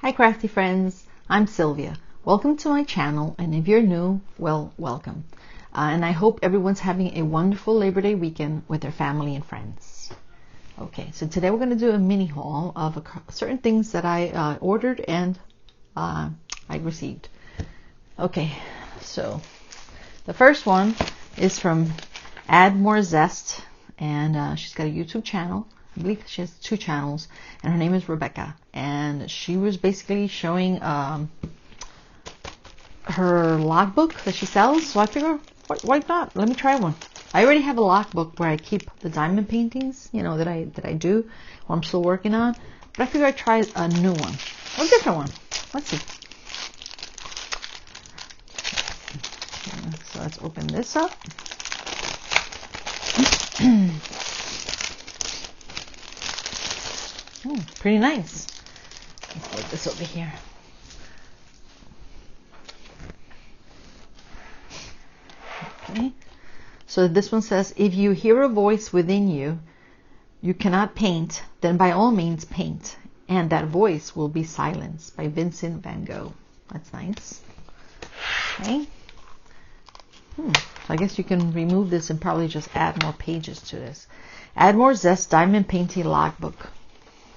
Hi crafty friends, I'm Sylvia. Welcome to my channel, and if you're new, well, welcome. And I hope everyone's having a wonderful Labor Day weekend with their family and friends. Okay, so today we're going to do a mini haul of certain things that I ordered and I received. Okay, so the first one is from Add More Zest, and she's got a YouTube channel. I believe she has 2 channels, and her name is Rebecca, and she was basically showing her logbook that she sells. So I figure, why not? Let me try one. I already have a logbook where I keep the diamond paintings, you know, that I do, or I'm still working on. But I figure I'd try a new one, or a different one. Let's see. So let's open this up. Pretty nice. Let's put this over here. Okay. So this one says, if you hear a voice within you, you cannot paint, then by all means paint, and that voice will be silenced, by Vincent van Gogh. That's nice. Okay. I guess you can remove this and probably just add more pages to this. Add More Zest Diamond Painting Logbook.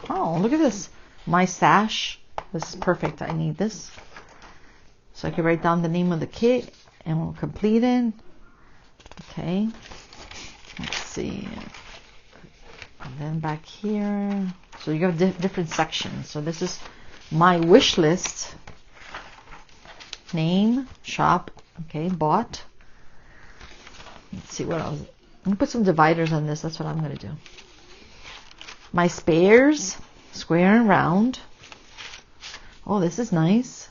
Oh, look at this. My stash. This is perfect. I need this. So I can write down the name of the kit and we'll complete it. Okay. Let's see. And then back here. So you have different sections. So this is my wish list. Name, shop, okay, bought. Let's see what else. I'm going to put some dividers on this. That's what I'm going to do. My spares, square and round. Oh, this is nice.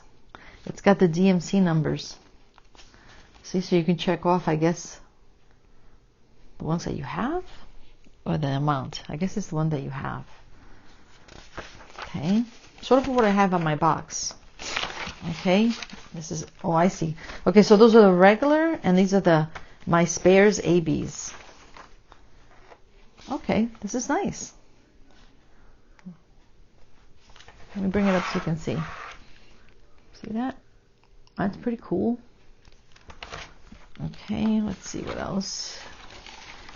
It's got the DMC numbers. See, so you can check off, I guess, the ones that you have, or the amount. I guess it's the one that you have. Okay, sort of what I have on my box. Okay, this is, oh, I see. Okay, so those are the regular, and these are my spares ABs. Okay, this is nice. Let me bring it up so you can see. See that? That's pretty cool. Okay, let's see what else.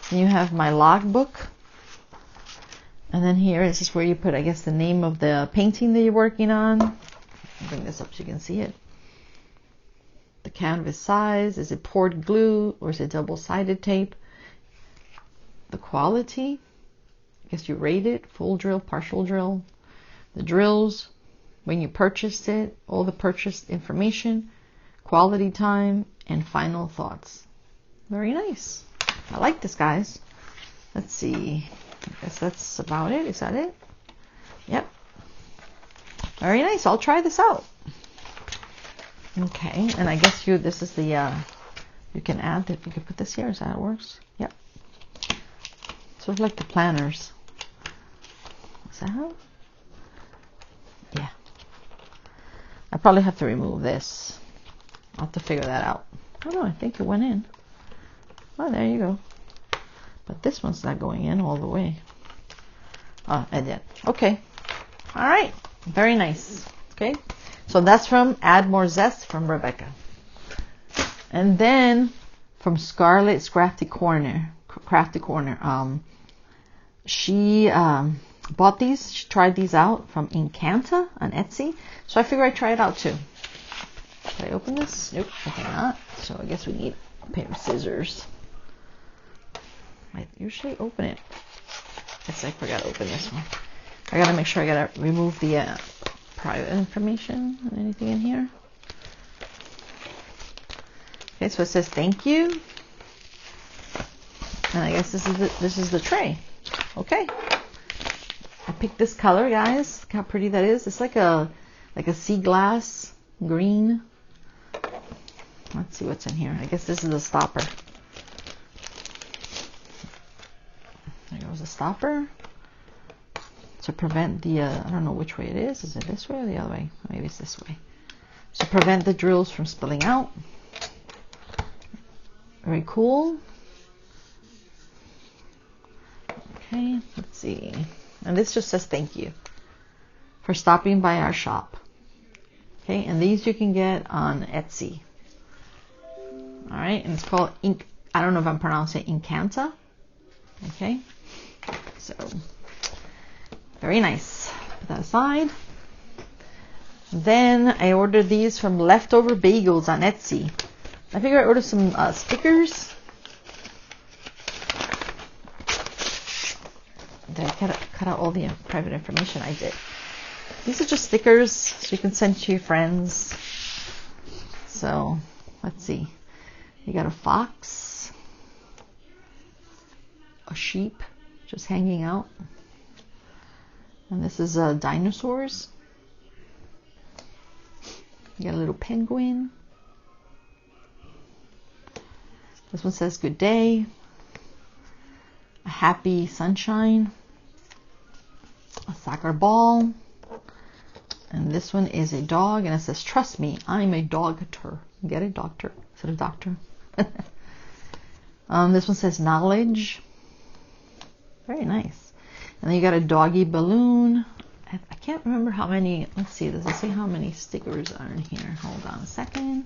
Then you have my logbook. And then here is just where you put, I guess, the name of the painting that you're working on. I'll bring this up so you can see it. The canvas size. Is it poured glue or is it double-sided tape? The quality. I guess you rate it. Full drill, partial drill. The drills, when you purchased it, all the purchased information, quality time, and final thoughts. Very nice. I like this, guys. Let's see. I guess that's about it. Is that it? Yep. Very nice. I'll try this out. Okay. And I guess this is the, you can add that. You can put this here. Is that how it works? Yep. Sort of like the planners. Is that how? Yeah. I probably have to remove this. I'll have to figure that out. Oh no, I think it went in. Oh, there you go. But this one's not going in all the way. Oh, it did. Okay. All right. Very nice. Okay. So that's from Add More Zest from Rebecca. And then from Scarlett's Crafty Corner. She bought these. She tried these out from Inkanta on Etsy. So I figured I'd try it out too. Can I open this? Nope, I cannot. So I guess we need a pair of scissors. I usually open it. Guess I forgot to open this one. I gotta make sure I gotta remove the private information and anything in here. Okay, so it says thank you. And I guess this is the tray. Okay. I picked this color, guys. Look how pretty that is. It's like a sea glass green. Let's see what's in here. I guess this is a stopper. There goes a stopper to prevent the, I don't know which way it is. Is it this way or the other way? Maybe it's this way. To prevent the drills from spilling out. Very cool. Okay, let's see. And this just says thank you for stopping by our shop. Okay, and these you can get on Etsy. All right, and it's called I don't know if I'm pronouncing Inkanta. Okay, so very nice. Put that aside. Then I ordered these from Leftoverbagels on Etsy. I figured I ordered some stickers. Did I cut out all the private information? I did. These are just stickers so you can send to your friends. So let's see. You got a fox, a sheep just hanging out, and this is dinosaurs. You got a little penguin. This one says good day, a happy sunshine, a soccer ball, and this one is a dog, and it says trust me, I'm a doctor. Get it, doctor? Is it a doctor? This one says knowledge. Very nice. And then you got a doggy balloon. I can't remember how many. Let's see. Does it say how many stickers are in here? Hold on a second.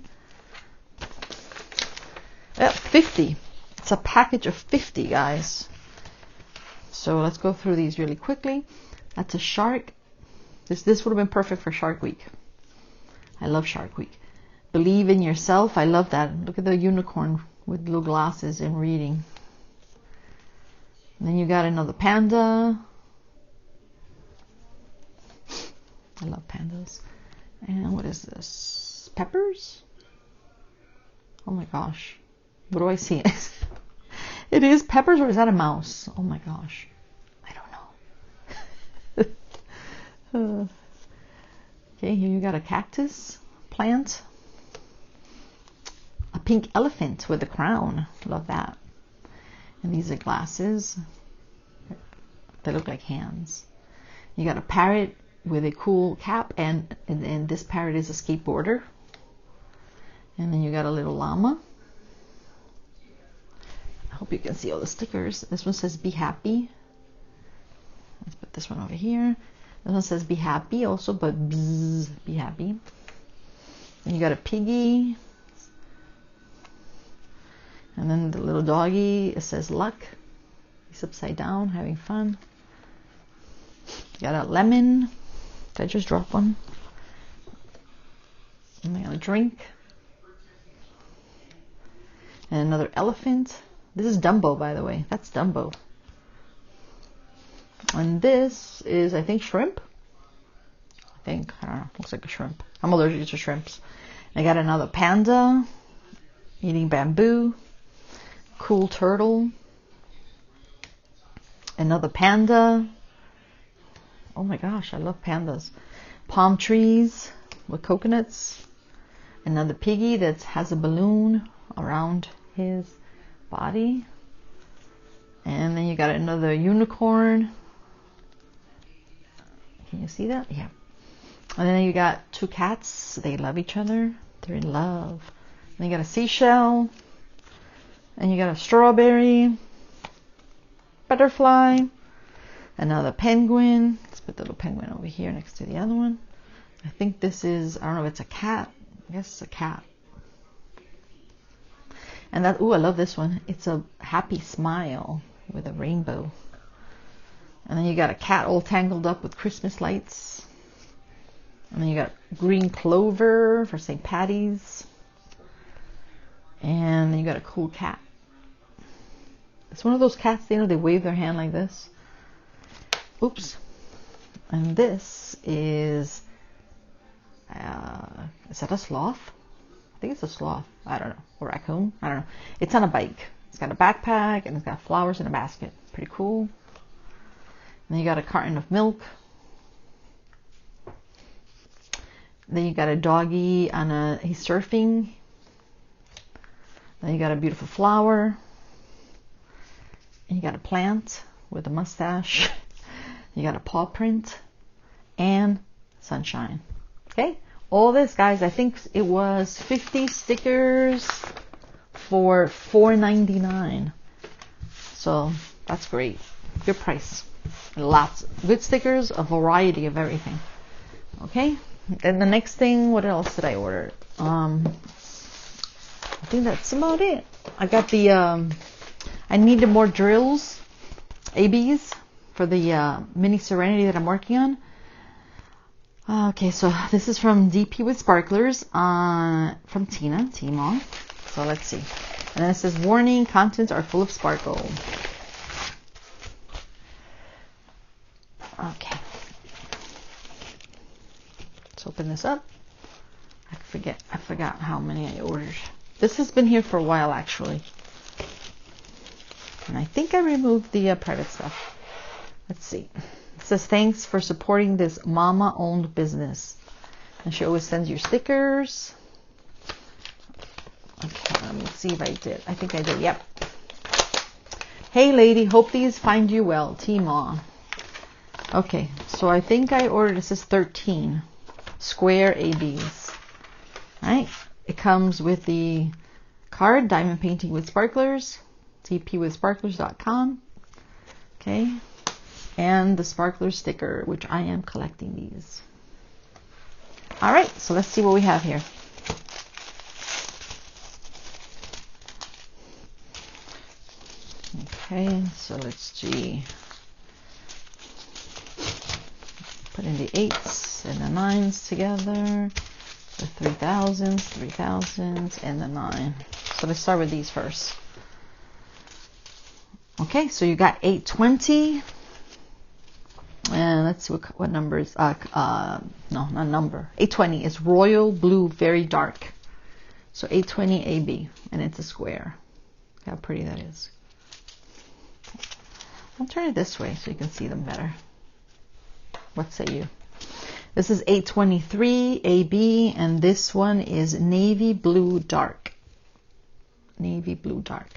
50. It's a package of 50, guys. So let's go through these really quickly. That's a shark. This would have been perfect for Shark Week. I love Shark Week. Believe in yourself. I love that. Look at the unicorn with little glasses and reading. And then you got another panda. I love pandas. And what is this? Peppers? Oh my gosh. What do I see? It is peppers, or is that a mouse? Oh my gosh. I don't know. Okay, here you got a cactus plant. A pink elephant with a crown. Love that. And these are glasses. They look like hands. You got a parrot with a cool cap, and this parrot is a skateboarder. And then you got a little llama. I hope you can see all the stickers. This one says be happy. Let's put this one over here. This one says be happy also, but bzz, be happy. And you got a piggy. And then the little doggy, it says luck. He's upside down, having fun. You got a lemon. Did I just drop one? And I got a drink. And another elephant. This is Dumbo, by the way. That's Dumbo. And this is, I think, shrimp. I don't know. Looks like a shrimp. I'm allergic to shrimps. I got another panda eating bamboo. Cool turtle. Another panda. Oh my gosh, I love pandas. Palm trees with coconuts. Another piggy that has a balloon around his body. And then you got another unicorn. Can you see that? Yeah. And then you got two cats. They love each other. They're in love. And you got a seashell. And you got a strawberry. Butterfly. Another penguin. Let's put the little penguin over here next to the other one. I think this is, I don't know if it's a cat. I guess it's a cat. And that, ooh, I love this one. It's a happy smile with a rainbow. And then you got a cat all tangled up with Christmas lights. And then you got green clover for St. Patty's. And then you got a cool cat. It's one of those cats, you know, they wave their hand like this. Oops. And this is that a sloth? I think it's a sloth. I don't know. Or raccoon. I don't know. It's on a bike. It's got a backpack and it's got flowers in a basket. Pretty cool. And then you got a carton of milk. Then you got a doggy on he's surfing. Then you got a beautiful flower. And you got a plant with a mustache. You got a paw print and sunshine. Okay. All this, guys, I think it was 50 stickers for $4.99. So that's great. Good price. Lots of good stickers, a variety of everything. Okay. Then the next thing, what else did I order? I think that's about it. I got the, I needed more drills, ABs, for the mini Serenity that I'm working on. Okay, so this is from Dpwithsparklers from Tmall. So let's see. And then it says, warning, contents are full of sparkle. Okay. Let's open this up. I forgot how many I ordered. This has been here for a while, actually. And I think I removed the private stuff. Let's see. It says, thanks for supporting this mama-owned business. And she always sends you stickers. Okay, let me see if I did. I think I did, yep. Hey, lady, hope these find you well. Tmall. Okay, so I think I ordered, this is 13 square ABs. Right? It comes with the card, Diamond Painting with Sparklers, dpwithsparklers.com. Okay. And the sparkler sticker, which I am collecting these. All right, so let's see what we have here. Okay, so let's see. Put in the 8s and the 9s together. The 3000s, and the 9. So let's start with these first. Okay, so you got 820. And let's see what number is. No, not number. 820 is Royal Blue Very Dark. So 820 AB, and it's a square. Look how pretty that is. I'll turn it this way so you can see them better. What say you? This is 823 AB, and this one is Navy Blue Dark. Navy Blue Dark.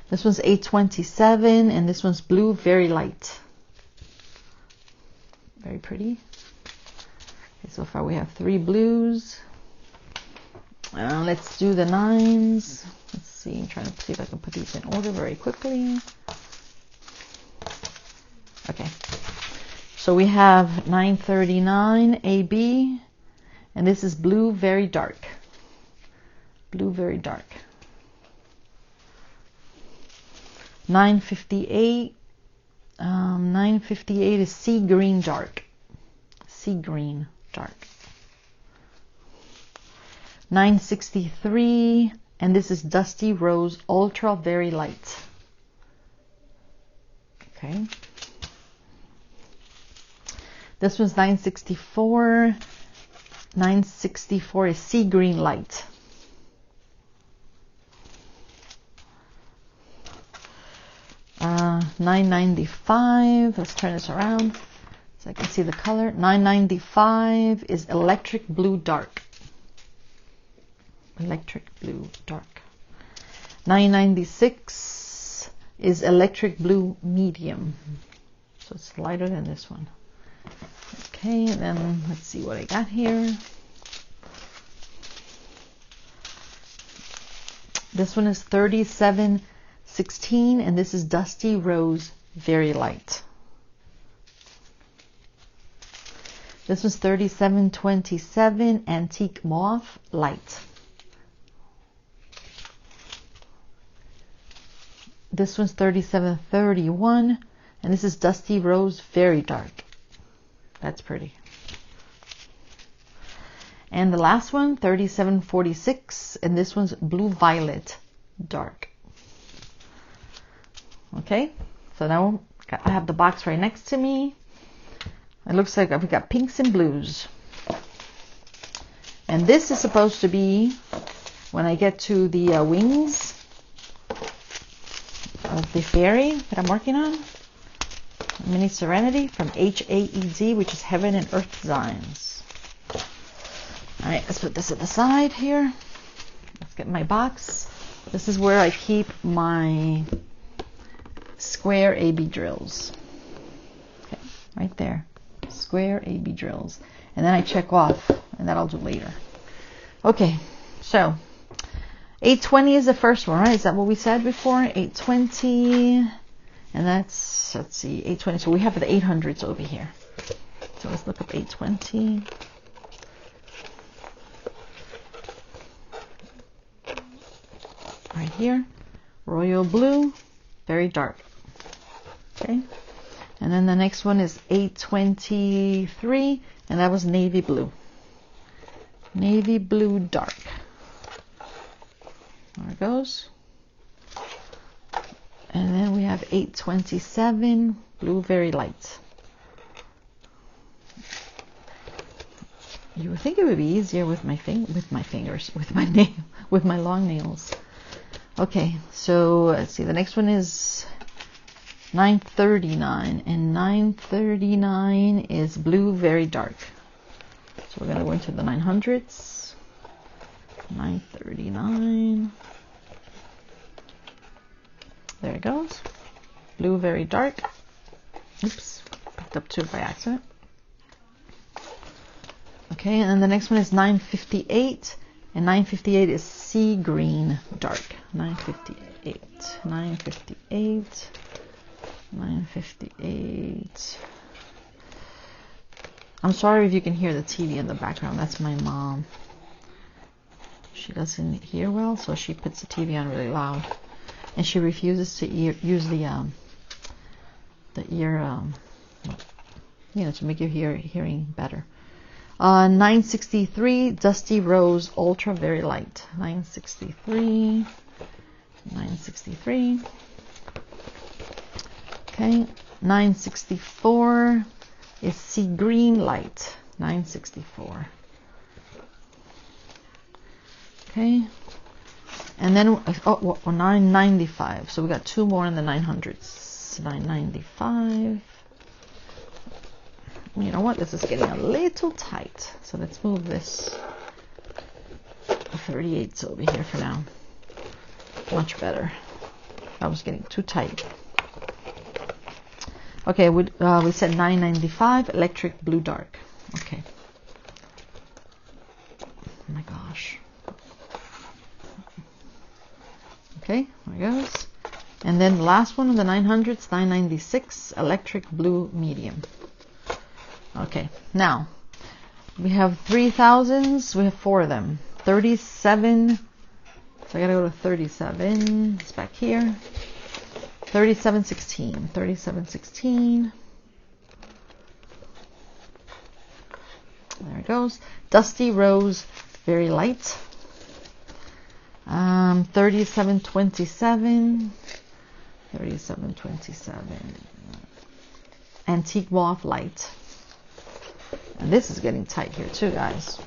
This one's 827, and this one's Blue Very Light. Very pretty. Okay, so far we have 3 blues. Let's do the 9s. Let's see. I'm trying to see if I can put these in order very quickly. Okay. So we have 939 AB, and this is Blue Very Dark. Blue Very Dark. 958. 958 is Sea Green Dark. Sea Green Dark. 963, and this is Dusty Rose Ultra Very Light. Okay. This one's 964. 964 is Sea Green Light. Uh, 995. Let's turn this around so I can see the color. 995 is Electric Blue Dark. Electric Blue Dark. 996 is Electric Blue Medium. So it's lighter than this one. Okay, and then let's see what I got here. This one is 3716, and this is Dusty Rose Very Light. This was 3727, Antique Mauve Light. This one's 3731, and this is Dusty Rose Very Dark. That's pretty. And the last one, 3746, and this one's Blue Violet Dark. Okay, so now I have the box right next to me. It looks like I've got pinks and blues. And this is supposed to be when I get to the wings of the fairy that I'm working on. Mini Serenity from HAED, which is Heaven and Earth Designs. Alright, let's put this at the side here. Let's get my box. This is where I keep my square AB drills. Okay, right there. Square AB drills. And then I check off, and that I'll do later. Okay, so 820 is the first one, right? Is that what we said before? 820, and that's, let's see, 820. So we have the 800s over here. So let's look up 820. Right here, royal blue, very dark. Okay, and then the next one is 823, and that was navy blue. Navy blue dark. There it goes. And then we have 827, blue very light. You would think it would be easier with my long nails. Okay, so let's see. The next one is 939, and 939 is blue very dark. So we're gonna go into the 900s. 939. There it goes. Blue very dark. Oops, picked up 2 by accident. Okay, and then the next one is 958, and 958 is sea green dark. 958, 958, 958. I'm sorry if you can hear the TV in the background. That's my mom. She doesn't hear well, so she puts the TV on really loud, and she refuses to use the ear, to make your hearing better. 963, Dusty Rose Ultra very light. 963, 963. Okay, 964 is sea green light. 964. Okay, and then 995. So we got 2 more in the 900s. 995. You know what? This is getting a little tight. So let's move this 38s over here for now. Much better. That was getting too tight. Okay, we said 995, electric blue dark. Okay. Oh my gosh. Okay, there it goes. And then the last one in the 900s, 996, electric blue medium. Okay, now we have 3000s. We have 4 of them. 37. So I gotta go to 37. It's back here. 3716. 3716. There it goes. Dusty Rose, very light. 3727. 3727. Antique Waff light. And this is getting tight here too, guys.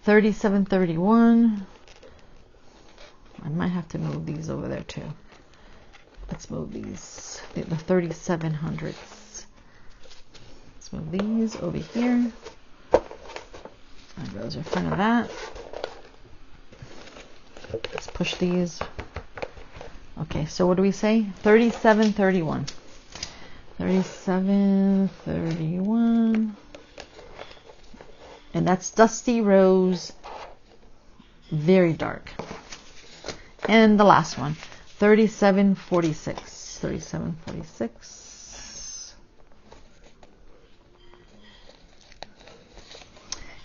3731. I might have to move these over there too. Let's move these. The 3700s. Let's move these over here. And those are in front of that. Let's push these. Okay, so what do we say? 3731. 3731. And that's Dusty Rose, very dark. And the last one, 3746. 3746.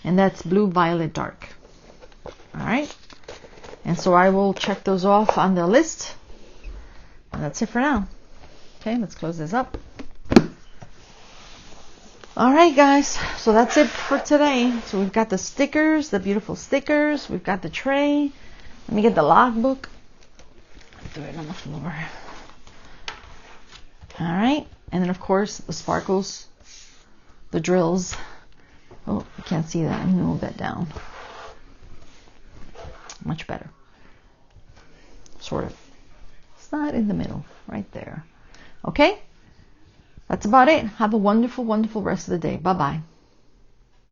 And that's blue violet dark. All right. And so I will check those off on the list. And that's it for now. Okay, let's close this up. All right, guys. So that's it for today. So we've got the stickers, the beautiful stickers. We've got the tray. Let me get the logbook. Throw it on the floor. All right. And then, of course, the sparkles, the drills. Oh, you can't see that. Let me move that down. Much better. Sort of. It's not in the middle. Right there. Okay? That's about it. Have a wonderful, wonderful rest of the day. Bye-bye.